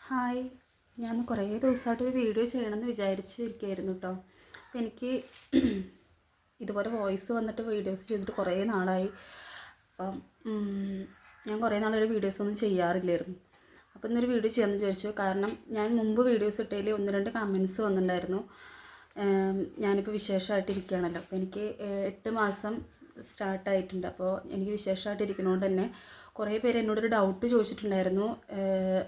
Hi, ഞാൻ കുറേ ദിവസമായിട്ടൊരു video ചെയ്യണമെന്ന് വിചാരിച്ചിരിക്കുകയായിരുന്നു കേട്ടോ. അപ്പോൾ എനിക്ക് ഇതുപോലെ വോയിസ് വന്നിട്ട് വീഡിയോസ് ചെയ്തിട്ട് കുറേ നാളായി. അപ്പം ഞാൻ കുറേ നാളൊരു വീഡിയോസൊന്നും ചെയ്യാറില്ലായിരുന്നു. അപ്പോൾ ഇന്നൊരു വീഡിയോ ചെയ്യാമെന്ന് വിചാരിച്ചു. കാരണം ഞാൻ മുമ്പ് വീഡിയോസ് ഇട്ടതിൽ 1-2 കമൻറ്റ്സ് വന്നിട്ടുണ്ടായിരുന്നു. ഞാനിപ്പോൾ വിശേഷമായിട്ടിരിക്കുകയാണല്ലോ. അപ്പോൾ എനിക്ക് 8 മാസം സ്റ്റാർട്ടായിട്ടുണ്ട്. അപ്പോൾ എനിക്ക് വിശേഷമായിട്ടിരിക്കുന്നതുകൊണ്ട് തന്നെ കുറേ പേര് എന്നോടൊരു ഡൗട്ട് ചോദിച്ചിട്ടുണ്ടായിരുന്നു.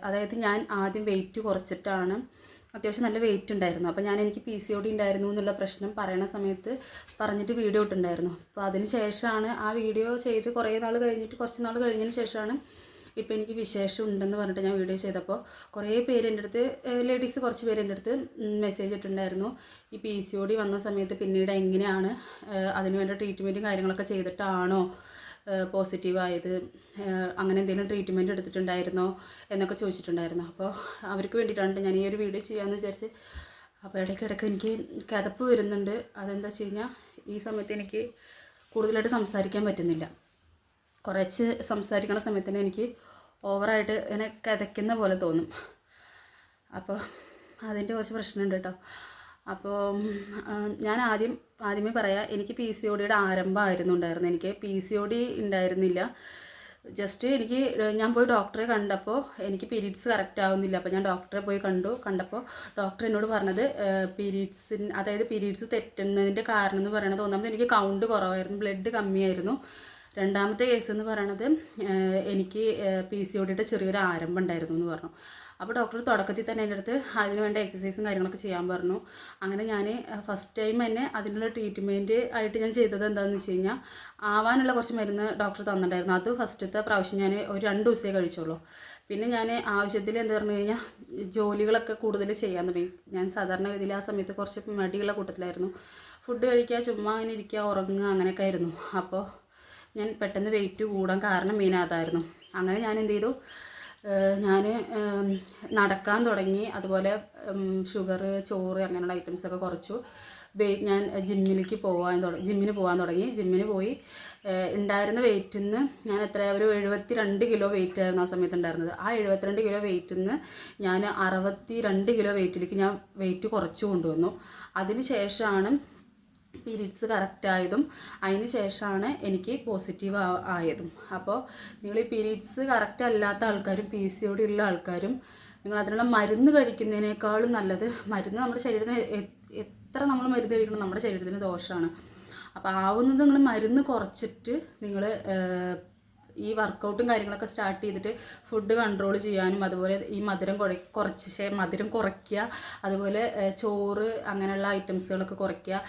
അതായത് ഞാൻ ആദ്യം വെയിറ്റ് കുറച്ചിട്ടാണ്, അത്യാവശ്യം നല്ല വെയിറ്റ് ഉണ്ടായിരുന്നു. അപ്പോൾ എനിക്ക് PCOD ഉണ്ടായിരുന്നു എന്നുള്ള പ്രശ്നം പറയണ സമയത്ത് പറഞ്ഞിട്ട് വീഡിയോ ഇട്ടുണ്ടായിരുന്നു. അപ്പോൾ അതിന് ശേഷമാണ് ആ വീഡിയോ ചെയ്ത് കുറച്ച് നാൾ കഴിഞ്ഞതിന് ശേഷമാണ് ഇപ്പോൾ എനിക്ക് വിശേഷം ഉണ്ടെന്ന് പറഞ്ഞിട്ട് ഞാൻ വീഡിയോ ചെയ്തപ്പോൾ കുറേ പേര് എൻ്റെ അടുത്ത്, ലേഡീസ് കുറച്ച് പേര് എൻ്റെ അടുത്ത് മെസ്സേജ് ഇട്ടിട്ടുണ്ടായിരുന്നു. ഈ PCOD വന്ന സമയത്ത് പിന്നീട് എങ്ങനെയാണ് അതിന് വേണ്ട ട്രീറ്റ്മെൻറ്റും കാര്യങ്ങളൊക്കെ ചെയ്തിട്ടാണോ പോസിറ്റീവായത്, അങ്ങനെ എന്തെങ്കിലും ട്രീറ്റ്മെൻറ്റ് എടുത്തിട്ടുണ്ടായിരുന്നോ എന്നൊക്കെ ചോദിച്ചിട്ടുണ്ടായിരുന്നു. അപ്പോൾ അവർക്ക് വേണ്ടിയിട്ടാണ് ഞാൻ ഈ ഒരു വീഡിയോ ചെയ്യാമെന്ന് വിചാരിച്ച്. അപ്പോൾ ഇടയ്ക്കിടയ്ക്ക് എനിക്ക് കിതപ്പ് വരുന്നുണ്ട്. അതെന്താ വെച്ച് കഴിഞ്ഞാൽ ഈ സമയത്ത് എനിക്ക് കൂടുതലായിട്ട് സംസാരിക്കാൻ പറ്റുന്നില്ല. കുറച്ച് സംസാരിക്കുന്ന സമയത്ത് തന്നെ എനിക്ക് ഓവറായിട്ട് ഇങ്ങനെ കിതയ്ക്കുന്ന പോലെ തോന്നും. അപ്പോൾ അതിൻ്റെ കുറച്ച് പ്രശ്നമുണ്ട് കേട്ടോ. അപ്പോൾ ഞാൻ ആദ്യമേ പറയാം, എനിക്ക് PCODയുടെ ആരംഭമായിരുന്നു ഉണ്ടായിരുന്നത്. എനിക്ക് PCOD ഉണ്ടായിരുന്നില്ല. ജസ്റ്റ് ഞാൻ പോയി ഡോക്ടറെ കണ്ടപ്പോൾ എനിക്ക് പീരീഡ്സ് കറക്റ്റ് ആവുന്നില്ല. അപ്പോൾ ഞാൻ ഡോക്ടറെ പോയി കണ്ടപ്പോൾ ഡോക്ടർ എന്നോട് പറഞ്ഞത് പീരീഡ്സ് തെറ്റുന്നതിൻ്റെ കാരണം എന്ന് പറയുന്നത്, ഒന്നാമത് എനിക്ക് കൗണ്ട് കുറവായിരുന്നു, ബ്ലഡ് കമ്മിയായിരുന്നു. രണ്ടാമത്തെ കേസ് എന്ന് പറയണത് എനിക്ക് PCODയുടെ ചെറിയൊരു ആരംഭം ഉണ്ടായിരുന്നു എന്ന് പറഞ്ഞു. അപ്പോൾ ഡോക്ടർ തുടക്കത്തിൽ തന്നെ എൻ്റെ അടുത്ത് അതിന് വേണ്ട എക്സസൈസും കാര്യങ്ങളൊക്കെ ചെയ്യാൻ പറഞ്ഞു. അങ്ങനെ ഞാൻ ഫസ്റ്റ് ടൈം തന്നെ അതിനുള്ള ട്രീറ്റ്മെൻറ്റ് ആയിട്ട് ഞാൻ ചെയ്തത് എന്താണെന്ന് വെച്ച് കഴിഞ്ഞാൽ, ആവാനുള്ള കുറച്ച് മരുന്ന് ഡോക്ടർ തന്നിട്ടുണ്ടായിരുന്നു. അത് ഫസ്റ്റത്തെ പ്രാവശ്യം ഞാൻ ഒരു 2 ദിവസമേ കഴിച്ചുള്ളൂ. പിന്നെ ഞാൻ ആവശ്യത്തിൽ എന്താ പറഞ്ഞു കഴിഞ്ഞാൽ ജോലികളൊക്കെ കൂടുതൽ ചെയ്യാൻ തുടങ്ങി. ഞാൻ സാധാരണഗതിയിൽ ആ സമയത്ത് കുറച്ച് മടിയുള്ള കൂട്ടത്തിലായിരുന്നു. ഫുഡ് കഴിക്കുക, ചുമ്മാ അങ്ങനെ ഇരിക്കുക, ഉറങ്ങുക, അങ്ങനെയൊക്കെ ആയിരുന്നു. അപ്പോൾ ഞാൻ പെട്ടെന്ന് വെയിറ്റ് കൂടാൻ കാരണം മെയിൻ അതായിരുന്നു. അങ്ങനെ ഞാൻ എന്ത് ചെയ്തു, ഞാൻ നടക്കാൻ തുടങ്ങി. അതുപോലെ ഷുഗർ, ചോറ് അങ്ങനെയുള്ള ഐറ്റംസൊക്കെ കുറച്ചു. ഞാൻ ജിമ്മിന് പോകാൻ തുടങ്ങി. ജിമ്മിന് പോയി ഉണ്ടായിരുന്ന വെയിറ്റിൽ നിന്ന് ഞാൻ ഒരു 72 കിലോ വെയിറ്റ് ആയിരുന്നു ആ സമയത്ത് ഉണ്ടായിരുന്നത്. ആ 72 കിലോ വെയിറ്റിൽ നിന്ന് ഞാൻ 62 കിലോ വെയിറ്റിലേക്ക് ഞാൻ വെയിറ്റ് കുറച്ച് കൊണ്ടുവന്നു. അതിന് ശേഷമാണ് പീരീഡ്സ് കറക്റ്റായതും അതിന് ശേഷമാണ് എനിക്ക് പോസിറ്റീവ് ആയതും. അപ്പോൾ നിങ്ങൾ ഈ പീരീഡ്സ് കറക്റ്റ് അല്ലാത്ത ആൾക്കാരും PCOD ഉള്ള ആൾക്കാരും നിങ്ങൾ അതിനുള്ള മരുന്ന് കഴിക്കുന്നതിനേക്കാളും നല്ലത്, മരുന്ന് നമ്മുടെ ശരീരത്തിന് എത്ര നമ്മൾ മരുന്ന് കഴിക്കണം നമ്മുടെ ശരീരത്തിന് ദോഷമാണ്. അപ്പോൾ ആവുന്നത് നിങ്ങൾ മരുന്ന് കുറച്ചിട്ട് നിങ്ങൾ ഈ വർക്കൗട്ടും കാര്യങ്ങളൊക്കെ സ്റ്റാർട്ട് ചെയ്തിട്ട് ഫുഡ് കൺട്രോൾ ചെയ്യാനും, അതുപോലെ ഈ മധുരം കുറയ്ക്കുക, അതുപോലെ ചോറ് അങ്ങനെയുള്ള ഐറ്റംസുകളൊക്കെ കുറയ്ക്കുക,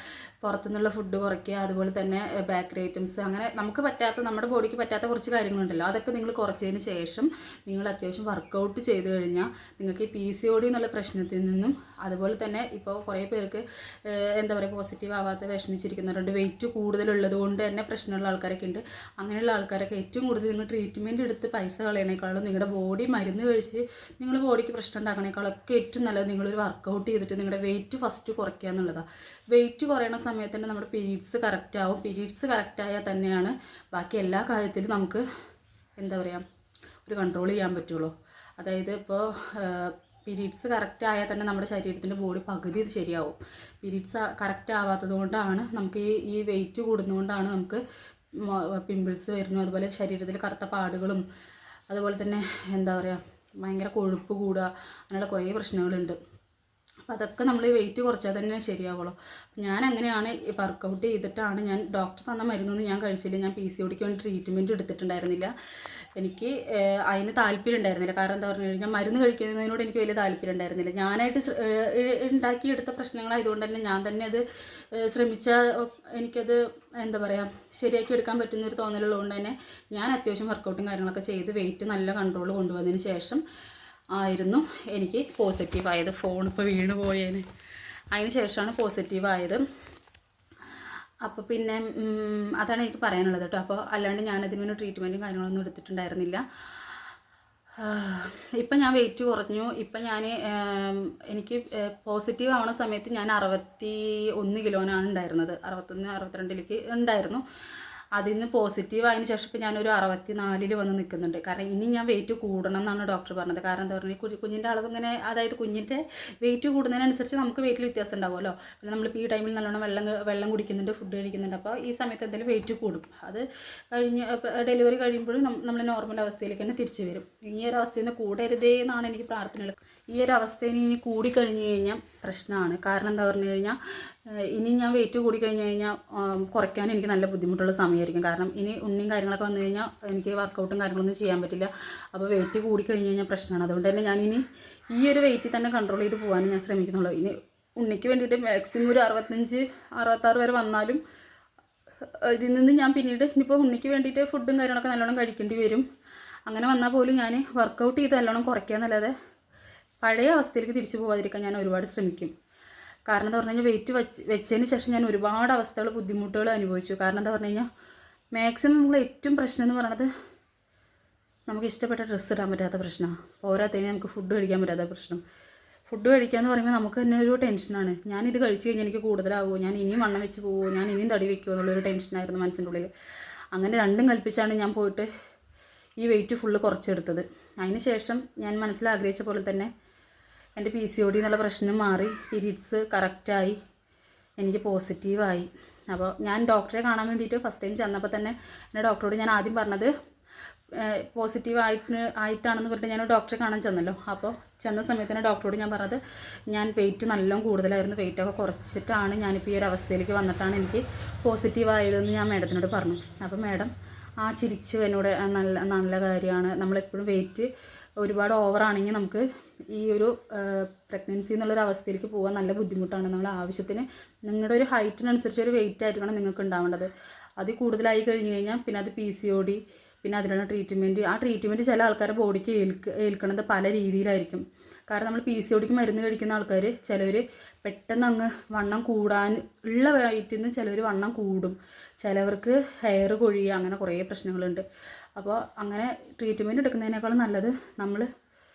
പുറത്തുനിന്നുള്ള ഫുഡ് കുറയ്ക്കുക, അതുപോലെ തന്നെ ബേക്കറി ഐറ്റംസ്, അങ്ങനെ നമ്മുടെ ബോഡിക്ക് പറ്റാത്ത കുറച്ച് കാര്യങ്ങളുണ്ടല്ലോ, അതൊക്കെ നിങ്ങൾ കുറച്ചതിന് ശേഷം നിങ്ങൾ അത്യാവശ്യം വർക്കൗട്ട് ചെയ്ത് കഴിഞ്ഞാൽ നിങ്ങൾക്ക് ഈ PCOD എന്നുള്ള പ്രശ്നത്തിൽ നിന്നും, അതുപോലെ തന്നെ ഇപ്പോൾ കുറേ പേർക്ക് പോസിറ്റീവ് ആവാത്ത വിഷമിച്ചിരിക്കുന്നവരുണ്ട്, വെയിറ്റ് കൂടുതലുള്ളത് കൊണ്ട് തന്നെ പ്രശ്നമുള്ള ആൾക്കാരൊക്കെ ഉണ്ട്. അങ്ങനെയുള്ള ആൾക്കാരൊക്കെ ഏറ്റവും കൂടുതൽ നിങ്ങൾ ട്രീറ്റ്മെൻറ്റ് എടുത്ത് പൈസ കളയണേക്കാളും നിങ്ങളുടെ ബോഡി മരുന്ന് കഴിച്ച് നിങ്ങളുടെ ബോഡിക്ക് പ്രശ്നം ഉണ്ടാക്കണേക്കാളൊക്കെ ഏറ്റവും നല്ലത് നിങ്ങളൊരു വർക്കൗട്ട് ചെയ്തിട്ട് നിങ്ങളുടെ വെയിറ്റ് ഫസ്റ്റ് കുറയ്ക്കുക എന്നുള്ളതാണ്. വെയിറ്റ് കുറയണ സമയത്ത് തന്നെ നമ്മുടെ പീരീഡ്സ് കറക്റ്റ് ആവും. പീരീഡ്സ് കറക്റ്റായാൽ തന്നെയാണ് ബാക്കി എല്ലാ കാര്യത്തിലും നമുക്ക് ഒരു കൺട്രോൾ ചെയ്യാൻ പറ്റുള്ളൂ. അതായത് ഇപ്പോൾ പീരീഡ്സ് കറക്റ്റ് ആയാൽ തന്നെ നമ്മുടെ ശരീരത്തിൻ്റെ ബോഡി പകുതി ശരിയാവും. പീരീഡ്സ് കറക്റ്റ് ആവാത്തത് കൊണ്ടാണ് നമുക്ക് ഈ വെയിറ്റ് കൂടുന്നതുകൊണ്ടാണ് നമുക്ക് പിമ്പിൾസ് വരുന്നു, അതുപോലെ ശരീരത്തിൽ കറുത്ത പാടുകളും, അതുപോലെ തന്നെ ഭയങ്കര കൊഴുപ്പ് കൂടുക, അങ്ങനെയുള്ള കുറേ പ്രശ്നങ്ങളുണ്ട്. അപ്പോൾ അതൊക്കെ നമ്മൾ വെയിറ്റ് കുറച്ചാൽ തന്നെ ശരിയാവുള്ളൂ. ഞാൻ അങ്ങനെയാണ് വർക്കൗട്ട് ചെയ്തിട്ടാണ്, ഞാൻ ഡോക്ടർ തന്ന മരുന്നൊന്നും ഞാൻ കഴിച്ചില്ല. ഞാൻ PCODക്ക് വേണ്ടി ട്രീറ്റ്മെൻറ്റ് എടുത്തിട്ടുണ്ടായിരുന്നില്ല. എനിക്ക് അതിന് താല്പര്യം ഉണ്ടായിരുന്നില്ല. കാരണം എന്താ പറഞ്ഞു കഴിഞ്ഞാൽ മരുന്ന് കഴിക്കുന്നതിനോട് എനിക്ക് വലിയ താല്പര്യം ഉണ്ടായിരുന്നില്ല. ഞാനായിട്ട് ഉണ്ടാക്കിയെടുത്ത പ്രശ്നങ്ങളായതുകൊണ്ട് തന്നെ ഞാൻ തന്നെ അത് എനിക്കത് ശരിയാക്കി എടുക്കാൻ പറ്റുന്നൊരു തോന്നലുള്ളതുകൊണ്ട് തന്നെ ഞാൻ അത്യാവശ്യം വർക്കൗട്ടും കാര്യങ്ങളൊക്കെ ചെയ്ത് വെയിറ്റ് നല്ല കൺട്രോൾ കൊണ്ടുവന്നതിന് ശേഷം ആയിരുന്നു എനിക്ക് പോസിറ്റീവായത്. ഫോണിപ്പോൾ വീണ് പോയേന്, അതിന് ശേഷമാണ് പോസിറ്റീവായത്. അപ്പോൾ പിന്നെ അതാണ് എനിക്ക് പറയാനുള്ളത് കേട്ടോ. അപ്പോൾ അല്ലാണ്ട് ഞാനതിന് വേണ്ടി ട്രീറ്റ്മെൻറ്റും കാര്യങ്ങളൊന്നും എടുത്തിട്ടുണ്ടായിരുന്നില്ല. ഇപ്പം ഞാൻ വെയിറ്റ് കുറഞ്ഞു. ഇപ്പം എനിക്ക് പോസിറ്റീവ് ആവുന്ന സമയത്ത് ഞാൻ 61 കിലോനാണ് ഉണ്ടായിരുന്നത്. 61-62 ഉണ്ടായിരുന്നു. അതിൽ നിന്ന് പോസിറ്റീവ് ആയതിനു ശേഷം ഇപ്പോൾ ഞാനൊരു 64 വന്ന് നിൽക്കുന്നുണ്ട്. കാരണം ഇനി ഞാൻ വെയിറ്റ് കൂടണം എന്നാണ് ഡോക്ടർ പറഞ്ഞത്. കാരണം എന്താ പറഞ്ഞാൽ കുഞ്ഞിൻ്റെ അളവ് ഇങ്ങനെ, അതായത് കുഞ്ഞിൻ്റെ വെയിറ്റ് കൂടുന്നതിനനുസരിച്ച് നമുക്ക് വെയിറ്റിൽ വ്യത്യാസം ഉണ്ടാവുമല്ലോ. പിന്നെ നമ്മളിപ്പോൾ ഈ ടൈമിൽ നല്ലോണം വെള്ളം കുടിക്കുന്നുണ്ട്, ഫുഡ് കഴിക്കുന്നുണ്ട്. അപ്പോൾ ഈ സമയത്ത് എന്തെങ്കിലും വെയിറ്റ് കൂടും. അത് കഴിഞ്ഞ് ഡെലിവറി കഴിയുമ്പോഴും നമ്മൾ നോർമൽ അവസ്ഥയിലേക്ക് തന്നെ തിരിച്ചു വരും. ഈ ഒരു അവസ്ഥയിൽ നിന്ന് കൂടരുതേ എന്നാണ് എനിക്ക് പ്രാർത്ഥനകൾ. ഈ ഒരു അവസ്ഥയിൽ ഇനി കൂടിക്കഴിഞ്ഞ് കഴിഞ്ഞാൽ പ്രശ്നമാണ്. കാരണം എന്താ പറഞ്ഞു കഴിഞ്ഞാൽ ഇനി ഞാൻ വെയിറ്റ് കൂടിക്കഴിഞ്ഞ് കഴിഞ്ഞാൽ കുറയ്ക്കാൻ എനിക്ക് നല്ല ബുദ്ധിമുട്ടുള്ള സമയമായിരിക്കും. കാരണം ഇനി ഉണ്ണിയും കാര്യങ്ങളൊക്കെ വന്നു കഴിഞ്ഞാൽ എനിക്ക് വർക്കൗട്ടും കാര്യങ്ങളൊന്നും ചെയ്യാൻ പറ്റില്ല. അപ്പോൾ വെയിറ്റ് കൂടിക്കഴിഞ്ഞ് കഴിഞ്ഞാൽ പ്രശ്നമാണ്. അതുകൊണ്ട് തന്നെ ഞാനിനി ഈ ഒരു വെയിറ്റിൽ തന്നെ കൺട്രോൾ ചെയ്ത് പോകാനും ഞാൻ ശ്രമിക്കുന്നുള്ളൂ. ഇനി ഉണ്ണിക്ക് വേണ്ടിയിട്ട് മാക്സിമം ഒരു 65-66 വരെ വന്നാലും ഇതിൽ നിന്ന് ഞാൻ പിന്നീട് ഇനിയിപ്പോൾ ഉണ്ണിക്ക് വേണ്ടിയിട്ട് ഫുഡും കാര്യങ്ങളൊക്കെ നല്ലോണം കഴിക്കേണ്ടി വരും. അങ്ങനെ വന്നാൽ പോലും ഞാൻ വർക്കൗട്ട് ചെയ്ത് നല്ലോണം കുറയ്ക്കാന്നല്ലാതെ പഴയ അവസ്ഥയിലേക്ക് തിരിച്ചു പോകാതിരിക്കാൻ ഞാൻ ഒരുപാട് ശ്രമിക്കും. കാരണം എന്താ പറഞ്ഞു കഴിഞ്ഞാൽ വെയിറ്റ് വെച്ചതിന് ശേഷം ഞാൻ ഒരുപാട് ബുദ്ധിമുട്ടുകൾ അനുഭവിച്ചു. കാരണം എന്താ പറഞ്ഞു കഴിഞ്ഞാൽ മാക്സിമം നമ്മൾ ഏറ്റവും പ്രശ്നം എന്ന് പറയുന്നത് നമുക്ക് ഇഷ്ടപ്പെട്ട ഡ്രസ്സ് ഇടാൻ പറ്റാത്ത പ്രശ്നമാണ്. പോരാത്തതിന് നമുക്ക് ഫുഡ് കഴിക്കാൻ പറ്റാത്ത പ്രശ്നം. ഫുഡ് കഴിക്കുക എന്ന് പറയുമ്പോൾ നമുക്ക് തന്നെ ഒരു ടെൻഷനാണ്. ഞാനിത് കഴിച്ച് കഴിഞ്ഞാൽ എനിക്ക് കൂടുതലാവുമോ, ഞാൻ ഇനിയും വണ്ണം വെച്ച് പോവുമോ, ഞാൻ ഇനിയും തടി വയ്ക്കുമോ എന്നുള്ളൊരു ടെൻഷനായിരുന്നു മനസ്സിൻ്റെ ഉള്ളിൽ. അങ്ങനെ രണ്ടും കൽപ്പിച്ചാണ് ഞാൻ പോയിട്ട് ഈ വെയിറ്റ് ഫുള്ള് കുറച്ചെടുത്തത്. അതിന് ശേഷം ഞാൻ മനസ്സിലാഗ്രഹിച്ച പോലെ തന്നെ എൻ്റെ PCOD എന്നുള്ള പ്രശ്നം മാറി, പീരീഡ്സ് കറക്റ്റായി, എനിക്ക് പോസിറ്റീവായി. അപ്പോൾ ഞാൻ ഡോക്ടറെ കാണാൻ വേണ്ടിയിട്ട് ഫസ്റ്റ് ടൈം ചെന്നപ്പോൾ തന്നെ എൻ്റെ ഡോക്ടറോട് ഞാൻ ആദ്യം പറഞ്ഞത് ആയിട്ടാണെന്ന് പറഞ്ഞിട്ട് ഞാൻ ഡോക്ടറെ കാണാൻ ചെന്നല്ലോ. അപ്പോൾ ചെന്ന സമയത്ത് തന്നെ ഡോക്ടറോട് ഞാൻ പറഞ്ഞത് ഞാൻ വെയിറ്റ് നല്ലോണം കൂടുതലായിരുന്നു, വെയിറ്റൊക്കെ കുറച്ചിട്ടാണ് ഞാനിപ്പോൾ ഈ ഒരു അവസ്ഥയിലേക്ക് വന്നിട്ടാണ് എനിക്ക് പോസിറ്റീവായതെന്ന് ഞാൻ മാഡത്തിനോട് പറഞ്ഞു. അപ്പോൾ മാഡം ചിരിച്ചു എന്നോട് നല്ല കാര്യമാണ്, നമ്മളെപ്പോഴും വെയിറ്റ് ഒരുപാട് ഓവറാണെങ്കിൽ നമുക്ക് ഈ ഒരു പ്രഗ്നൻസി എന്നുള്ളൊരു അവസ്ഥയിലേക്ക് പോകാൻ നല്ല ബുദ്ധിമുട്ടാണ്. നമ്മൾ ആവശ്യത്തിന് നിങ്ങളുടെ ഒരു ഹൈറ്റിനനുസരിച്ച് ഒരു വെയിറ്റ് ആയിരിക്കണം നിങ്ങൾക്ക് ഉണ്ടാവേണ്ടത്. അത് കൂടുതലായി കഴിഞ്ഞ് കഴിഞ്ഞാൽ പിന്നെ അത് PCOD, പിന്നെ അതിനുള്ള ട്രീറ്റ്മെൻറ്റ്. ആ ട്രീറ്റ്മെൻറ്റ് ചില ആൾക്കാരുടെ ബോഡിക്ക് ഏൽക്കുന്നത് പല രീതിയിലായിരിക്കും. കാരണം നമ്മൾ PCODക്ക് മരുന്ന് കഴിക്കുന്ന ആൾക്കാർ ചിലവർ പെട്ടെന്ന് അങ്ങ് വണ്ണം കൂടാൻ ഉള്ള വെയിറ്റിൽ നിന്ന് ചിലവർ വണ്ണം കൂടും, ചിലവർക്ക് ഹെയർ കൊഴിയുക, അങ്ങനെ കുറേ പ്രശ്നങ്ങളുണ്ട്. അപ്പോൾ അങ്ങനെ ട്രീറ്റ്മെൻറ്റ് എടുക്കുന്നതിനേക്കാളും നല്ലത് നമ്മൾ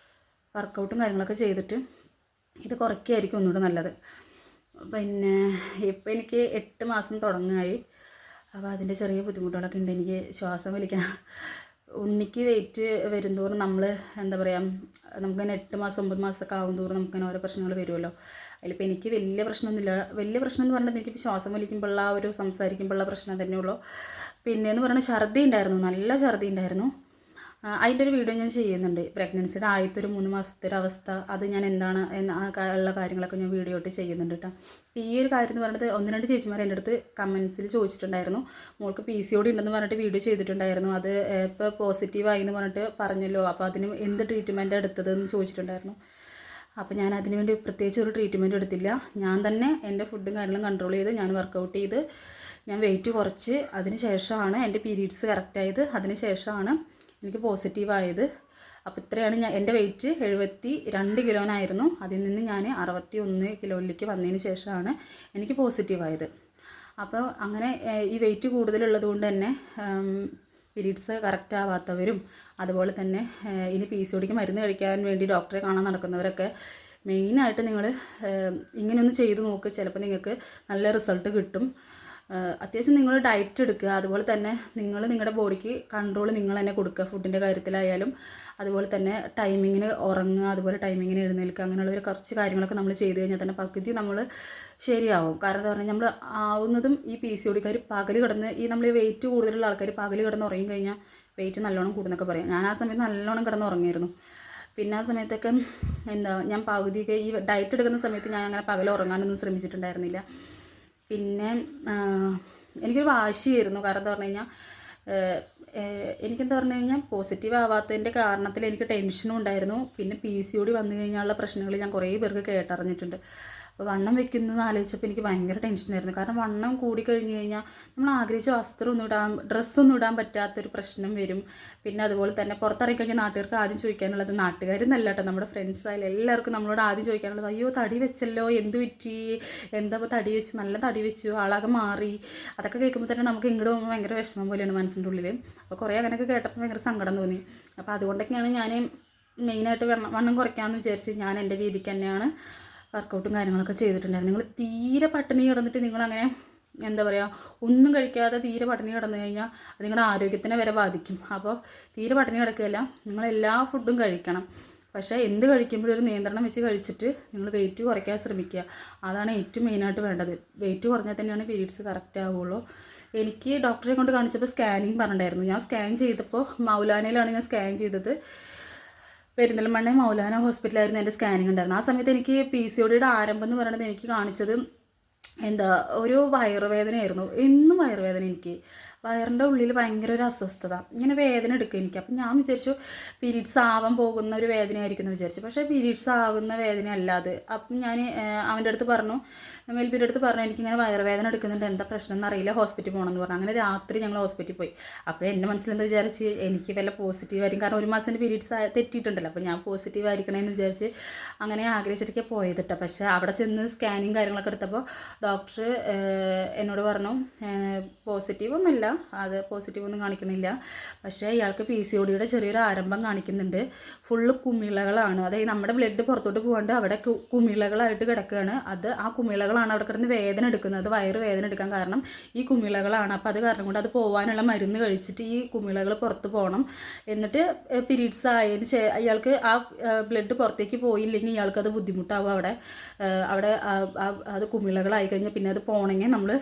വർക്കൗട്ടും കാര്യങ്ങളൊക്കെ ചെയ്തിട്ട് ഇത് കുറയ്ക്കുകയായിരിക്കും ഒന്നുകൂടെ നല്ലത്. പിന്നെ ഇപ്പോൾ എനിക്ക് 8 മാസം തുടങ്ങായി. അപ്പോൾ അതിൻ്റെ ചെറിയ ബുദ്ധിമുട്ടുകളൊക്കെ ഉണ്ട്. എനിക്ക് ശ്വാസം വലിക്കാൻ, ഉണ്ണിക്ക് വെയിറ്റ് വരുന്തോറും നമ്മൾ എന്താ പറയുക, നമുക്കിങ്ങനെ 8 മാസം 9 മാസമൊക്കെ ആകും തോറും നമുക്കിങ്ങനെ ഓരോ പ്രശ്നങ്ങൾ വരുമല്ലോ. അതിലിപ്പോൾ എനിക്ക് വലിയ പ്രശ്നമൊന്നുമില്ല. വലിയ പ്രശ്നം എന്ന് പറഞ്ഞാൽ എനിക്കിപ്പോൾ ശ്വാസം വലിക്കുമ്പോഴുള്ള ആ ഒരു സംസാരിക്കുമ്പോഴുള്ള പ്രശ്നം തന്നെയുള്ളൂ. പിന്നെയെന്ന് പറയുന്നത് ഛർദി ഉണ്ടായിരുന്നു, നല്ല ഛർദി ഉണ്ടായിരുന്നു. അതിൻ്റെ ഒരു വീഡിയോ ഞാൻ ചെയ്യുന്നുണ്ട്. പ്രഗ്നൻസിയുടെ ആദ്യത്തെ ഒരു 3 മാസത്തെ ഒരു അവസ്ഥ, അത് ഞാൻ എന്താണ് ഉള്ള കാര്യങ്ങളൊക്കെ ഞാൻ വീഡിയോ ആയിട്ട് ചെയ്യുന്നുണ്ട് കേട്ടോ. ഈ ഒരു കാര്യം എന്ന് പറയുന്നത് 1-2 ചേച്ചിമാർ എൻ്റെ അടുത്ത് കമൻസിൽ ചോദിച്ചിട്ടുണ്ടായിരുന്നു, മോൾക്ക് PCOD ഉണ്ടെന്ന് പറഞ്ഞിട്ട് വീഡിയോ ചെയ്തിട്ടുണ്ടായിരുന്നു, അത് ഇപ്പോൾ പോസിറ്റീവായി എന്ന് പറഞ്ഞിട്ട് പറഞ്ഞല്ലോ, അപ്പോൾ അതിന് എന്ത് ട്രീറ്റ്മെൻറ്റ് എടുത്തതെന്ന് ചോദിച്ചിട്ടുണ്ടായിരുന്നു. അപ്പോൾ ഞാൻ അതിന് വേണ്ടി പ്രത്യേകിച്ച് ഒരു ട്രീറ്റ്മെൻറ്റ് എടുത്തില്ല. ഞാൻ തന്നെ എൻ്റെ ഫുഡും കാര്യങ്ങളും കൺട്രോൾ ചെയ്ത് ഞാൻ വർക്കൗട്ട് ചെയ്ത് ഞാൻ വെയിറ്റ് കുറച്ച് അതിന് ശേഷമാണ് എൻ്റെ പീരീഡ്സ് കറക്റ്റായത്. അതിന് ശേഷമാണ് എനിക്ക് പോസിറ്റീവായത്. അപ്പോൾ ഇത്രയാണ് എൻ്റെ വെയിറ്റ് 72 കിലോനായിരുന്നു. അതിൽ നിന്ന് ഞാൻ 61 കിലോയിലേക്ക് വന്നതിന് ശേഷമാണ് എനിക്ക് പോസിറ്റീവായത്. അപ്പോൾ അങ്ങനെ ഈ വെയിറ്റ് കൂടുതലുള്ളത് കൊണ്ട് തന്നെ പീരീഡ്സ് കറക്റ്റ് ആവാത്തവരും അതുപോലെ തന്നെ ഇനി PCODക്ക് മരുന്ന് കഴിക്കാൻ വേണ്ടി ഡോക്ടറെ കാണാൻ നടക്കുന്നവരൊക്കെ മെയിനായിട്ട് നിങ്ങൾ ഇങ്ങനെയൊന്ന് ചെയ്ത് നോക്ക്. ചിലപ്പോൾ നിങ്ങൾക്ക് നല്ല റിസൾട്ട് കിട്ടും. അത്യാവശ്യം നിങ്ങൾ ഡയറ്റ് എടുക്കുക, അതുപോലെ തന്നെ നിങ്ങൾ നിങ്ങളുടെ ബോഡിക്ക് കൺട്രോൾ നിങ്ങൾ തന്നെ കൊടുക്കുക, ഫുഡിൻ്റെ കാര്യത്തിലായാലും അതുപോലെ തന്നെ ടൈമിങ്ങിന് ഉറങ്ങുക, അതുപോലെ ടൈമിങ്ങിന് എഴുന്നേൽക്കുക, അങ്ങനെയുള്ള കുറച്ച് കാര്യങ്ങളൊക്കെ നമ്മൾ ചെയ്ത് കഴിഞ്ഞാൽ തന്നെ പകുതി നമ്മൾ ശരിയാവും. കാരണം എന്താ പറഞ്ഞാൽ നമ്മൾ ആവുന്നതും ഈ PCODക്കാർ പകൽ കിടന്ന്, ഈ നമ്മൾ വെയിറ്റ് കൂടുതലുള്ള ആൾക്കാർ പകൽ കിടന്ന് ഉറങ്ങി കഴിഞ്ഞാൽ വെയിറ്റ് നല്ലോണം കൂടുന്നൊക്കെ പറയും. ഞാൻ ആ സമയത്ത് നല്ലോണം കിടന്ന് ഉറങ്ങിയിരുന്നു. പിന്നെ ആ സമയത്തൊക്കെ ഞാൻ പകുതിയൊക്കെ ഈ ഡയറ്റ് എടുക്കുന്ന സമയത്ത് ഞാൻ അങ്ങനെ പകൽ ഉറങ്ങാനൊന്നും ശ്രമിച്ചിട്ടുണ്ടായിരുന്നില്ല. പിന്നെ എനിക്കൊരു വാശിയായിരുന്നു. കാരണം എന്താ പറഞ്ഞു കഴിഞ്ഞാൽ എനിക്കെന്താ പറഞ്ഞു കഴിഞ്ഞാൽ പോസിറ്റീവ് ആവാത്തതിൻ്റെ കാരണത്തിൽ എനിക്ക് ടെൻഷനും ഉണ്ടായിരുന്നു. പിന്നെ PCOD വന്നു കഴിഞ്ഞാലുള്ള പ്രശ്നങ്ങൾ ഞാൻ കുറേ പേർക്ക് കേട്ടറിഞ്ഞിട്ടുണ്ട്. അപ്പോൾ വണ്ണം വെക്കുന്നത് ആലോചിച്ചപ്പോൾ എനിക്ക് ഭയങ്കര ടെൻഷനായിരുന്നു. കാരണം വണ്ണം കൂടിക്കഴിഞ്ഞ് കഴിഞ്ഞാൽ നമ്മൾ ആഗ്രഹിച്ച ഡ്രസ്സൊന്നും ഇടാൻ പറ്റാത്തൊരു പ്രശ്നം വരും. പിന്നെ അതുപോലെ തന്നെ പുറത്തിറങ്ങി കഴിഞ്ഞാൽ നാട്ടുകാർക്ക് ആദ്യം ചോദിക്കാനുള്ളത്, നാട്ടുകാരെന്നല്ല കേട്ടോ, നമ്മുടെ ഫ്രണ്ട്സായാലും എല്ലാവർക്കും നമ്മളോട് ആദ്യം ചോദിക്കാനുള്ളത്, അയ്യോ തടി വെച്ചല്ലോ, എന്ത് പറ്റി, എന്താ ഇപ്പോൾ തടി വെച്ചു, നല്ല തടി വെച്ചു, ആളാകെ മാറി. അതൊക്കെ കേൾക്കുമ്പോൾ തന്നെ നമുക്ക് ഇങ്ങോട്ട് പോകുമ്പോൾ ഭയങ്കര വിഷമം പോലെയാണ് മനസ്സിൻ്റെ ഉള്ളിൽ. അപ്പോൾ കുറേ അങ്ങനെയൊക്കെ കേട്ടപ്പോൾ ഭയങ്കര സങ്കടം തോന്നി. അപ്പോൾ അതുകൊണ്ടൊക്കെയാണ് ഞാൻ മെയിനായിട്ട് വണ്ണം കുറയ്ക്കാമെന്ന് വിചാരിച്ച് ഞാൻ എൻ്റെ രീതിക്ക് തന്നെയാണ് വർക്കൗട്ടും കാര്യങ്ങളൊക്കെ ചെയ്തിട്ടുണ്ടായിരുന്നു. നിങ്ങൾ തീരെ പട്ടിണി കിടന്നിട്ട് നിങ്ങളങ്ങനെ എന്താ പറയുക, ഒന്നും കഴിക്കാതെ തീരെ പട്ടിണി കിടന്നു കഴിഞ്ഞാൽ അത് നിങ്ങളുടെ ആരോഗ്യത്തിനെ വരെ ബാധിക്കും. അപ്പോൾ തീരെ പട്ടിണി കിടക്കുകയല്ല, നിങ്ങളെല്ലാ ഫുഡും കഴിക്കണം. പക്ഷേ എന്ത് കഴിക്കുമ്പോഴും ഒരു നിയന്ത്രണം വെച്ച് കഴിച്ചിട്ട് നിങ്ങൾ വെയിറ്റ് കുറയ്ക്കാൻ ശ്രമിക്കുക. അതാണ് ഏറ്റവും മെയിനായിട്ട് വേണ്ടത്. വെയിറ്റ് കുറഞ്ഞാൽ തന്നെയാണ് പീരീഡ്സ് കറക്റ്റ് ആവുള്ളൂ. എനിക്ക് ഡോക്ടറെ കൊണ്ട് കാണിച്ചപ്പോൾ സ്കാനിങ് പറഞ്ഞിട്ടുണ്ടായിരുന്നു. ഞാൻ സ്കാൻ ചെയ്തപ്പോൾ മൗലാനയിലാണ് ഞാൻ സ്കാൻ ചെയ്തത്. പെരിന്തൽമണ്ണ മൗലാന ഹോസ്പിറ്റലായിരുന്നു എൻ്റെ സ്കാനിങ് ഉണ്ടായിരുന്നത്. ആ സമയത്ത് എനിക്ക് PCOD ആരംഭം എന്ന് പറയുന്നത് എനിക്ക് കാണിച്ചത് എന്താ ഒരു വയറുവേദനയായിരുന്നു. എന്നും വയറുവേദന. എനിക്ക് വയറിൻ്റെ ഉള്ളിൽ ഭയങ്കര ഒരു അസ്വസ്ഥത, ഇങ്ങനെ വേദന എടുക്കുക എനിക്ക്. അപ്പം ഞാൻ വിചാരിച്ചു പീരീഡ്സ് ആവാൻ പോകുന്ന ഒരു വേദനയായിരിക്കും എന്ന് വിചാരിച്ചു. പക്ഷേ പീരീഡ്സ് ആകുന്ന വേദന അല്ലാതെ. അപ്പം ഞാൻ അവൻ്റെ അടുത്ത് പറഞ്ഞു, മെൽബിൻ്റെ അടുത്ത് പറഞ്ഞു, എനിക്കിങ്ങനെ വയറുവേദന എടുക്കുന്നുണ്ട്, എന്താ പ്രശ്നം എന്നറിയില്ല, ഹോസ്പിറ്റലിൽ പോകണമെന്ന് പറഞ്ഞു. അങ്ങനെ രാത്രി ഞങ്ങൾ ഹോസ്പിറ്റലിൽ പോയി. അപ്പോഴേ എൻ്റെ മനസ്സിലെന്താ വിചാരിച്ച് എനിക്ക് വല്ല പോസിറ്റീവ് ആയിരിക്കും, കാരണം ഒരു മാസത്തിൻ്റെ പീരീഡ്സ് തെറ്റിയിട്ടുണ്ടല്ലോ, അപ്പോൾ ഞാൻ പോസിറ്റീവ് ആയിരിക്കണമെന്ന് വിചാരിച്ച് അങ്ങനെ ആഗ്രഹിച്ചിട്ടൊക്കെ പോയതിട്ട. പക്ഷേ അവിടെ ചെന്ന് സ്കാനിങ് കാര്യങ്ങളൊക്കെ എടുത്തപ്പോൾ ഡോക്ടർ എന്നോട് പറഞ്ഞു പോസിറ്റീവ് ഒന്നുമില്ല, അത് പോസിറ്റീവ് ഒന്നും കാണിക്കണില്ല, പക്ഷേ ഇയാൾക്ക് PCODയുടെ ചെറിയൊരു ആരംഭം കാണിക്കുന്നുണ്ട്. ഫുള്ള് കുമിളകളാണ്, അതായത് നമ്മുടെ ബ്ലഡ് പുറത്തോട്ട് പോകാണ്ട് അവിടെ കുമിളകളായിട്ട് കിടക്കുകയാണ്. ആ കുമിളകളാണ് അവിടെ കിടന്ന് വേദന എടുക്കുന്നത്, വയറ് വേദന എടുക്കാൻ കാരണം ഈ കുമിളകളാണ്. അപ്പോൾ അത് കാരണം കൊണ്ട് അത് പോകാനുള്ള മരുന്ന് കഴിച്ചിട്ട് ഈ കുമിളകൾ പുറത്ത് പോകണം. എന്നിട്ട് പീരീഡ്സ് ആയതിന് ഇയാൾക്ക് ആ ബ്ലഡ് പുറത്തേക്ക് പോയില്ലെങ്കിൽ ഇയാൾക്കത് ബുദ്ധിമുട്ടാവും. അവിടെ അത് കുമിളകളായി കഴിഞ്ഞാൽ പിന്നെ അത് പോകണമെങ്കിൽ നമ്മൾ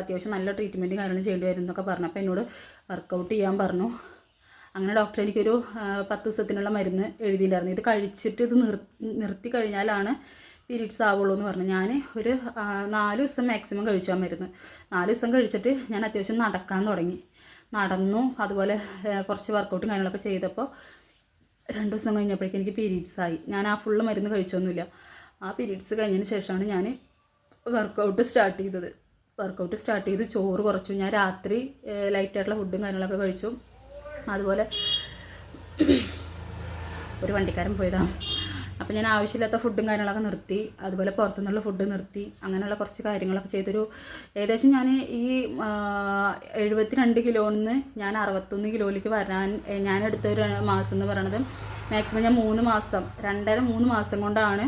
അത്യാവശ്യം നല്ല ട്രീറ്റ്മെൻറ്റും കാര്യങ്ങളും ചെയ്യേണ്ടി വരും എന്നൊക്കെ പറഞ്ഞു. അപ്പോൾ എന്നോട് വർക്കൗട്ട് ചെയ്യാൻ പറഞ്ഞു. അങ്ങനെ ഡോക്ടർ എനിക്കൊരു 10 ദിവസത്തിനുള്ള മരുന്ന് എഴുതിയിട്ടുണ്ടായിരുന്നു. ഇത് കഴിച്ചിട്ട് ഇത് നിർത്തി കഴിഞ്ഞാലാണ് പീരീഡ്സ് ആവുള്ളൂ എന്ന് പറഞ്ഞു. ഞാൻ ഒരു 4 ദിവസം മാക്സിമം കഴിച്ചു ആ മരുന്ന്. 4 ദിവസം കഴിച്ചിട്ട് ഞാൻ അത്യാവശ്യം നടക്കാൻ തുടങ്ങി. നടന്നു, അതുപോലെ കുറച്ച് വർക്കൗട്ടും കാര്യങ്ങളൊക്കെ ചെയ്തപ്പോൾ 2 ദിവസം കഴിഞ്ഞപ്പോഴേക്കും എനിക്ക് പീരീഡ്സ് ആയി. ഞാൻ ആ ഫുള്ള് മരുന്ന് കഴിച്ചൊന്നുമില്ല. ആ പീരീഡ്സ് കഴിഞ്ഞതിന് ശേഷമാണ് ഞാൻ വർക്കൗട്ട് സ്റ്റാർട്ട് ചെയ്തത്. വർക്കൗട്ട് സ്റ്റാർട്ട് ചെയ്ത് ചോറ് കുറച്ചു. ഞാൻ രാത്രി ലൈറ്റായിട്ടുള്ള ഫുഡും കാര്യങ്ങളൊക്കെ കഴിച്ചു. അതുപോലെ ഒരു വണ്ടിക്കാരൻ പോയതാണ്. അപ്പോൾ ഞാൻ ആവശ്യമില്ലാത്ത ഫുഡും കാര്യങ്ങളൊക്കെ നിർത്തി. അതുപോലെ പുറത്തുനിന്നുള്ള ഫുഡ് നിർത്തി. അങ്ങനെയുള്ള കുറച്ച് കാര്യങ്ങളൊക്കെ ചെയ്തൊരു ഏകദേശം ഞാൻ ഈ 72 കിലോയിൽ നിന്ന് ഞാൻ 61 കിലോയിലേക്ക് വരാൻ ഞാൻ എടുത്തൊരു മാസം എന്ന് പറയണത് മാക്സിമം ഞാൻ 3 മാസം 2.5-3 മാസം കൊണ്ടാണ്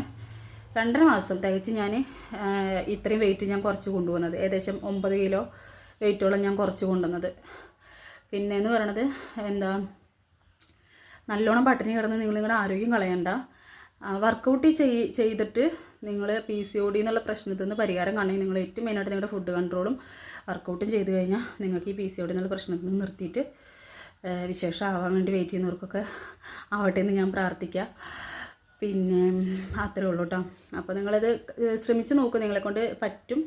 2.5 മാസം തികച്ച് ഞാൻ ഇത്രയും വെയിറ്റ് ഞാൻ കുറച്ച് കൊണ്ടുവന്നത്. ഏകദേശം 9 കിലോ വെയിറ്റോളം ഞാൻ കുറച്ച് കൊണ്ടുവന്നത്. പിന്നെ എന്ന് പറയണത് എന്താ, നല്ലോണം പട്ടിണി കിടന്ന് നിങ്ങളുടെ ആരോഗ്യം കളയണ്ട. വർക്കൗട്ട് ചെയ്തിട്ട് നിങ്ങൾ PCOD എന്നുള്ള പ്രശ്നത്തിൽ നിന്ന് പരിഹാരം കാണണമെങ്കിൽ നിങ്ങൾ ഏറ്റവും മെയിനായിട്ട് നിങ്ങളുടെ ഫുഡ് കൺട്രോളും വർക്കൗട്ടും ചെയ്ത് കഴിഞ്ഞാൽ നിങ്ങൾക്ക് ഈ PCOD എന്നുള്ള പ്രശ്നത്തിൽ നിന്ന് നിർത്തിയിട്ട് വിശേഷം ആവാൻ വേണ്ടി വെയിറ്റ് ചെയ്യുന്നവർക്കൊക്കെ ആവട്ടെ എന്ന് ഞാൻ പ്രാർത്ഥിക്കുക. പിന്നെ അത്രേ ഉള്ളൂ കേട്ടോ. അപ്പോൾ നിങ്ങളത് ശ്രമിച്ച് നോക്കുക, നിങ്ങളെക്കൊണ്ട് പറ്റും.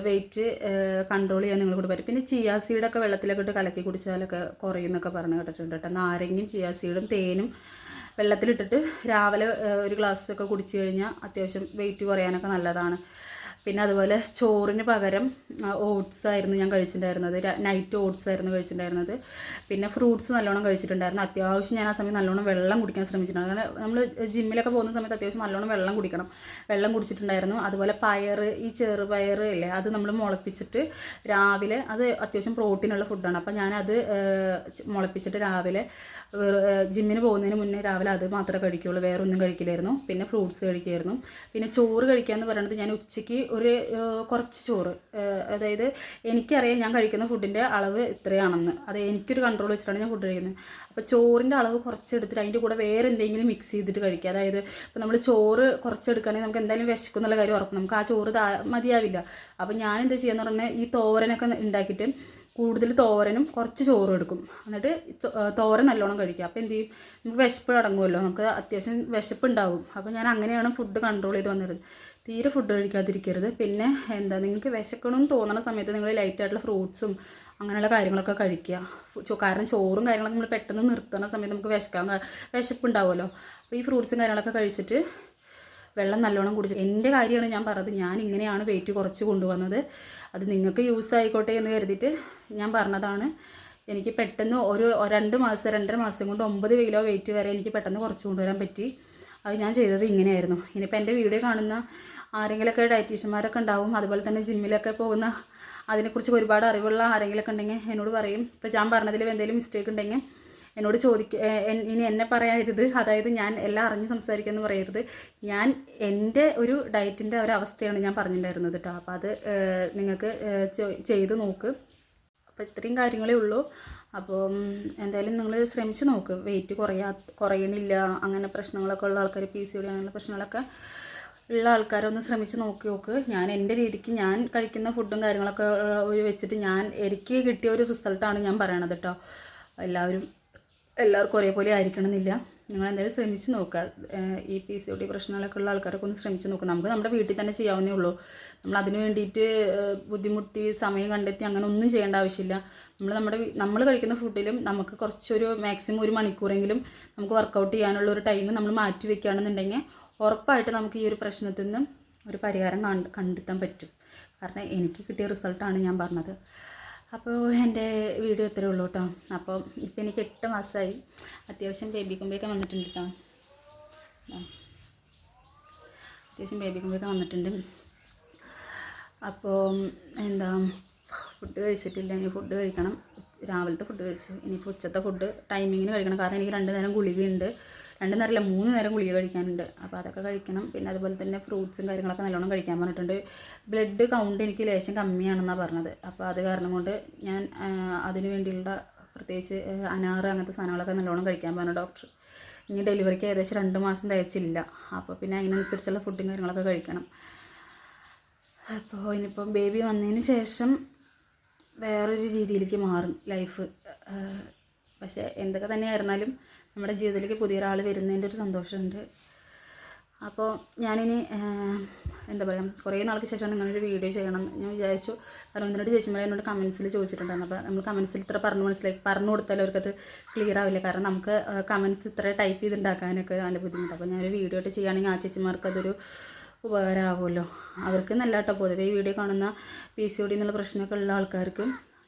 വെയിറ്റ് കൺട്രോൾ ചെയ്യാൻ നിങ്ങളെക്കൊണ്ട് പറ്റും. പിന്നെ ചിയാ സീഡൊക്കെ വെള്ളത്തിലൊക്കെ ഇട്ട് കലക്കി കുടിച്ചാലൊക്കെ കുറയുമെന്നൊക്കെ പറഞ്ഞ് കേട്ടിട്ടുണ്ട് കേട്ടോ. നാരങ്ങയും ചിയാ സീഡും തേനും വെള്ളത്തിലിട്ടിട്ട് രാവിലെ ഒരു ഗ്ലാസ്സൊക്കെ കുടിച്ചു കഴിഞ്ഞാൽ അത്യാവശ്യം വെയിറ്റ് കുറയാനൊക്കെ നല്ലതാണ്. പിന്നെ അതുപോലെ ചോറിന് പകരം ഓട്സ് ആയിരുന്നു ഞാൻ കഴിച്ചിട്ടുണ്ടായിരുന്നത്. നൈറ്റ് ഓട്സ് ആയിരുന്നു കഴിച്ചിട്ടുണ്ടായിരുന്നത്. പിന്നെ ഫ്രൂട്ട്സ് നല്ലോണം കഴിച്ചിട്ടുണ്ടായിരുന്നു. അത്യാവശ്യം ഞാൻ ആ സമയം നല്ലോണം വെള്ളം കുടിക്കാൻ ശ്രമിച്ചിട്ടുണ്ട്. അങ്ങനെ നമ്മൾ ജിമ്മിലൊക്കെ പോകുന്ന സമയത്ത് അത്യാവശ്യം നല്ലോണം വെള്ളം കുടിക്കണം. വെള്ളം കുടിച്ചിട്ടുണ്ടായിരുന്നു. അതുപോലെ ഈ ചെറുപയർ ഇല്ലേ, അത് നമ്മൾ മുളപ്പിച്ചിട്ട് രാവിലെ, അത് അത്യാവശ്യം പ്രോട്ടീനുള്ള ഫുഡാണ്. അപ്പോൾ ഞാനത് മുളപ്പിച്ചിട്ട് രാവിലെ ജിമ്മിന് പോകുന്നതിന് മുന്നേ രാവിലെ അത് മാത്രമേ കഴിക്കുകയുള്ളൂ, വേറെ ഒന്നും കഴിക്കില്ലായിരുന്നു. പിന്നെ ഫ്രൂട്ട്സ് കഴിക്കുമായിരുന്നു. പിന്നെ ചോറ് കഴിക്കുക എന്ന് പറയുന്നത് ഞാൻ ഉച്ചയ്ക്ക് കുറച്ച് ചോറ്, അതായത് എനിക്കറിയാം ഞാൻ കഴിക്കുന്ന ഫുഡിൻ്റെ അളവ് ഇത്രയാണെന്ന്, അത് എനിക്കൊരു കൺട്രോൾ വെച്ചിട്ടാണ് ഞാൻ ഫുഡ് കഴിക്കുന്നത്. അപ്പോൾ ചോറിൻ്റെ അളവ് കുറച്ചെടുത്തിട്ട് അതിൻ്റെ കൂടെ വേറെ എന്തെങ്കിലും മിക്സ് ചെയ്തിട്ട് കഴിക്കുക. അതായത് ഇപ്പോൾ നമ്മൾ ചോറ് കുറച്ചെടുക്കുകയാണെങ്കിൽ നമുക്ക് എന്തായാലും വിശക്കും എന്നുള്ള കാര്യം ഉറപ്പ്, നമുക്ക് ആ ചോറ് മതിയാവില്ല. അപ്പോൾ ഞാൻ എന്താ ചെയ്യുക പറഞ്ഞാൽ ഈ തോരനൊക്കെ ഉണ്ടാക്കിയിട്ട് കൂടുതൽ തോരനും കുറച്ച് ചോറും എടുക്കും. എന്നിട്ട് തോരൻ നല്ലോണം കഴിക്കുക. അപ്പോൾ എന്ത് ചെയ്യും, നമുക്ക് വിശപ്പ് അടങ്ങുമല്ലോ, നമുക്ക് അത്യാവശ്യം വിശപ്പ് ഉണ്ടാവും. അപ്പോൾ ഞാൻ അങ്ങനെയാണ് ഫുഡ് കൺട്രോൾ ചെയ്ത് വന്നിരുന്നത്. തീരെ ഫുഡ് കഴിക്കാതിരിക്കരുത്. പിന്നെ എന്താ, നിങ്ങൾക്ക് വിശക്കണമെന്ന് തോന്നുന്ന സമയത്ത് നിങ്ങൾ ലൈറ്റായിട്ടുള്ള ഫ്രൂട്ട്സും അങ്ങനെയുള്ള കാര്യങ്ങളൊക്കെ കഴിക്കുക. കാരണം ചോറും കാര്യങ്ങളൊക്കെ നമ്മൾ പെട്ടെന്ന് നിർത്തുന്ന സമയത്ത് നമുക്ക് വിശപ്പ് ഉണ്ടാവുമല്ലോ. അപ്പോൾ ഈ ഫ്രൂട്ട്സും കാര്യങ്ങളൊക്കെ കഴിച്ചിട്ട് വെള്ളം നല്ലോണം കുടിച്ച്, എൻ്റെ കാര്യമാണ് ഞാൻ പറഞ്ഞത്. ഞാൻ ഇങ്ങനെയാണ് വെയിറ്റ് കുറച്ച് കൊണ്ടുവന്നത്. അത് നിങ്ങൾക്ക് യൂസ് ആയിക്കോട്ടെ എന്ന് കരുതിയിട്ട് ഞാൻ പറഞ്ഞതാണ്. എനിക്ക് പെട്ടെന്ന് ഒരു 2-2.5 മാസം കൊണ്ട് 9 കിലോ വെയിറ്റ് വരെ എനിക്ക് പെട്ടെന്ന് കുറച്ച് കൊണ്ടുവരാൻ പറ്റി. അത് ഞാൻ ചെയ്തത് ഇങ്ങനെയായിരുന്നു. ഇനിയിപ്പോൾ എൻ്റെ വീഡിയോ കാണുന്ന ആരെങ്കിലുമൊക്കെ ഡയറ്റീഷ്യന്മാരൊക്കെ ഉണ്ടാവും, അതുപോലെ തന്നെ ജിമ്മിലൊക്കെ പോകുന്ന അതിനെക്കുറിച്ച് ഒരുപാട് അറിവുള്ള ആരെങ്കിലുമൊക്കെ ഉണ്ടെങ്കിൽ എന്നോട് പറയും. ഇപ്പോൾ ഞാൻ പറഞ്ഞതിൽ എന്തെങ്കിലും മിസ്റ്റേക്ക് ഉണ്ടെങ്കിൽ എന്നോട് ഇനി എന്നെ പറയരുത്, അതായത് ഞാൻ എല്ലാം അറിഞ്ഞ് സംസാരിക്കുമെന്ന് പറയരുത്. ഞാൻ എൻ്റെ ഒരു ഡയറ്റിൻ്റെ ഒരവസ്ഥയാണ് ഞാൻ പറഞ്ഞിട്ടുണ്ടായിരുന്നത് കേട്ടോ. അപ്പോൾ അത് നിങ്ങൾക്ക് ചെയ്ത് നോക്ക്. അപ്പോൾ ഇത്രയും കാര്യങ്ങളേ ഉള്ളൂ. അപ്പോൾ എന്തായാലും നിങ്ങൾ ശ്രമിച്ച് നോക്ക്. വെയിറ്റ് കുറയണില്ല, അങ്ങനെ പ്രശ്നങ്ങളൊക്കെ ഉള്ള ആൾക്കാർ, PCOD അങ്ങനെയുള്ള പ്രശ്നങ്ങളൊക്കെ ഉള്ള ആൾക്കാരൊന്ന് ശ്രമിച്ച് നോക്ക്. ഞാൻ എൻ്റെ രീതിക്ക് ഞാൻ കഴിക്കുന്ന ഫുഡും കാര്യങ്ങളൊക്കെ വെച്ചിട്ട് എനിക്ക് കിട്ടിയ ഒരു റിസൾട്ടാണ് ഞാൻ പറയണത് കേട്ടോ. എല്ലാവർക്കും ഒരേപോലെ ആയിരിക്കണമെന്നില്ല. നിങ്ങൾ എന്തായാലും ശ്രമിച്ച് നോക്കുക. ഈ PCOD പ്രശ്നങ്ങളൊക്കെ ഉള്ള ആൾക്കാരൊക്കെ ഒന്ന് ശ്രമിച്ച് നോക്കുക. നമുക്ക് നമ്മുടെ വീട്ടിൽ തന്നെ ചെയ്യാവുന്നേ ഉള്ളൂ. നമ്മൾ അതിന് വേണ്ടിയിട്ട് ബുദ്ധിമുട്ടി സമയം കണ്ടെത്തി അങ്ങനെ ഒന്നും ചെയ്യേണ്ട ആവശ്യമില്ല. നമ്മൾ കഴിക്കുന്ന ഫുഡിലും നമുക്ക് കുറച്ചൊരു മാക്സിമം 1 മണിക്കൂറെങ്കിലും നമുക്ക് വർക്കൗട്ട് ചെയ്യാനുള്ള ഒരു ടൈം നമ്മൾ മാറ്റി വെക്കുകയാണെന്നുണ്ടെങ്കിൽ ഉറപ്പായിട്ട് നമുക്ക് ഈ ഒരു പ്രശ്നത്തിൽ നിന്ന് ഒരു പരിഹാരം കണ്ടെത്താൻ പറ്റും. കാരണം എനിക്ക് കിട്ടിയ റിസൾട്ടാണ് ഞാൻ പറഞ്ഞത്. അപ്പോൾ എൻ്റെ വീഡിയോ ഇത്രയേ ഉള്ളൂ കേട്ടോ. അപ്പോൾ ഇപ്പോൾ എനിക്ക് 8 മാസമായി. അത്യാവശ്യം ബേബി കുമ്പിയൊക്കെ വന്നിട്ടുണ്ട് കേട്ടോ. വന്നിട്ടുണ്ട്. അപ്പോൾ ഫുഡ് കഴിച്ചിട്ടില്ല. ഇനി ഫുഡ് കഴിക്കണം. രാവിലത്തെ ഫുഡ് കഴിച്ചു. ഇനിയിപ്പോൾ ഉച്ചത്തെ ഫുഡ് ടൈമിങ്ങിന് കഴിക്കണം. കാരണം എനിക്ക് 2 നേരം ഗുളികയുണ്ട്. 2 നേരമല്ല 3 നേരം ഗുളിക കഴിക്കാനുണ്ട്. അപ്പോൾ അതൊക്കെ കഴിക്കണം. പിന്നെ അതുപോലെ തന്നെ ഫ്രൂട്ട്സും കാര്യങ്ങളൊക്കെ നല്ലോണം കഴിക്കാൻ പറഞ്ഞിട്ടുണ്ട്. ബ്ലഡ് കൗണ്ട് എനിക്ക് ലേശം കമ്മിയാണെന്നാണ് പറഞ്ഞത്. അപ്പോൾ അത് കാരണം കൊണ്ട് ഞാൻ അതിന് വേണ്ടിയുള്ള പ്രത്യേകിച്ച് അനാറ് അങ്ങനത്തെ സാധനങ്ങളൊക്കെ നല്ലോണം കഴിക്കാൻ പറഞ്ഞു ഡോക്ടർ. ഇനി ഡെലിവറിക്ക് ഏകദേശം 2 മാസം തികച്ചില്ല. അപ്പോൾ പിന്നെ അതിനനുസരിച്ചുള്ള ഫുഡും കാര്യങ്ങളൊക്കെ കഴിക്കണം. അപ്പോൾ ഇനിയിപ്പം ബേബി വന്നതിന് ശേഷം വേറൊരു രീതിയിലേക്ക് മാറും ലൈഫ്. പക്ഷേ എന്തൊക്കെ തന്നെയായിരുന്നാലും നമ്മുടെ ജീവിതത്തിലേക്ക് പുതിയൊരാൾ വരുന്നതിൻ്റെ ഒരു സന്തോഷമുണ്ട്. അപ്പോൾ ഞാനിനി കുറേ നാൾക്ക് ശേഷമാണ് ഇങ്ങനൊരു വീഡിയോ ചെയ്യണം ഞാൻ വിചാരിച്ചു. കാരണം ഇതിനോട് ചേച്ചിമാരെ എന്നോട് കമൻസിൽ ചോദിച്ചിട്ടുണ്ടായിരുന്നു. അപ്പോൾ നമ്മൾ കമൻസിൽ ഇത്ര പറഞ്ഞു കൊടുത്താലും അവർക്കത് ക്ലിയർ ആവില്ല. കാരണം നമുക്ക് കമൻസ് ഇത്ര ടൈപ്പ് ചെയ്തുണ്ടാക്കാനൊക്കെ നല്ല ബുദ്ധിമുട്ടാണ്. അപ്പോൾ ഞാനൊരു വീഡിയോ ആയിട്ട് ചെയ്യുകയാണെങ്കിൽ ആ ചേച്ചിമാർക്ക് അതൊരു ഉപകാരമാകുമല്ലോ. അവർക്ക് നല്ല കേട്ടോ. പൊതുവേ ഈ വീഡിയോ കാണുന്ന PCOD എന്നുള്ള പ്രശ്നമൊക്കെ ഉള്ള ആൾക്കാർക്ക്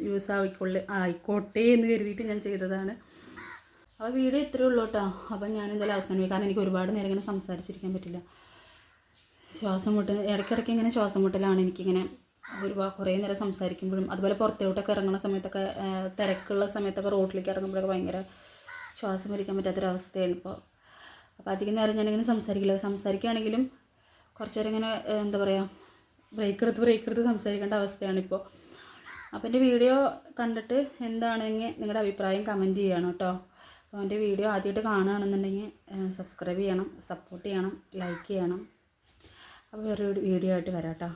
യൂസ് ആയിക്കോട്ടെ എന്ന് കരുതിയിട്ട് ഞാൻ ചെയ്തതാണ്. അപ്പോൾ വീഡിയോ ഇത്രയേ ഉള്ളൂ കേട്ടോ. അപ്പം ഞാൻ എന്തായാലും അവസാനിപ്പിക്കും. കാരണം എനിക്ക് ഒരുപാട് നേരം ഇങ്ങനെ സംസാരിച്ചിരിക്കാൻ പറ്റില്ല. ഇടയ്ക്കിടയ്ക്ക് ഇങ്ങനെ ശ്വാസം മുട്ടലാണ് എനിക്കിങ്ങനെ കുറേ നേരം സംസാരിക്കുമ്പോഴും. അതുപോലെ പുറത്തോട്ടൊക്കെ ഇറങ്ങുന്ന സമയത്തൊക്കെ തിരക്കുള്ള സമയത്തൊക്കെ റോഡിലേക്ക് ഇറങ്ങുമ്പോഴൊക്കെ ഭയങ്കര ശ്വാസം വലിക്കാൻ പറ്റാത്തൊരവസ്ഥയാണ് ഇപ്പോൾ. അപ്പോൾ അധികം നേരം ഞാനിങ്ങനെ സംസാരിക്കുകയാണെങ്കിലും കുറച്ച് നേരം ഇങ്ങനെ ബ്രേക്ക് എടുത്ത് സംസാരിക്കേണ്ട അവസ്ഥയാണിപ്പോൾ. അപ്പോൾ എൻ്റെ വീഡിയോ കണ്ടിട്ട് എന്താണെങ്കിൽ നിങ്ങളുടെ അഭിപ്രായം കമൻറ്റ് ചെയ്യണം കേട്ടോ. അപ്പോൾ എൻ്റെ വീഡിയോ ആദ്യമായിട്ട് കാണുകയാണെന്നുണ്ടെങ്കിൽ സബ്സ്ക്രൈബ് ചെയ്യണം, സപ്പോർട്ട് ചെയ്യണം, ലൈക്ക് ചെയ്യണം. അപ്പോൾ വേറൊരു വീഡിയോ ആയിട്ട് വരാം കേട്ടോ.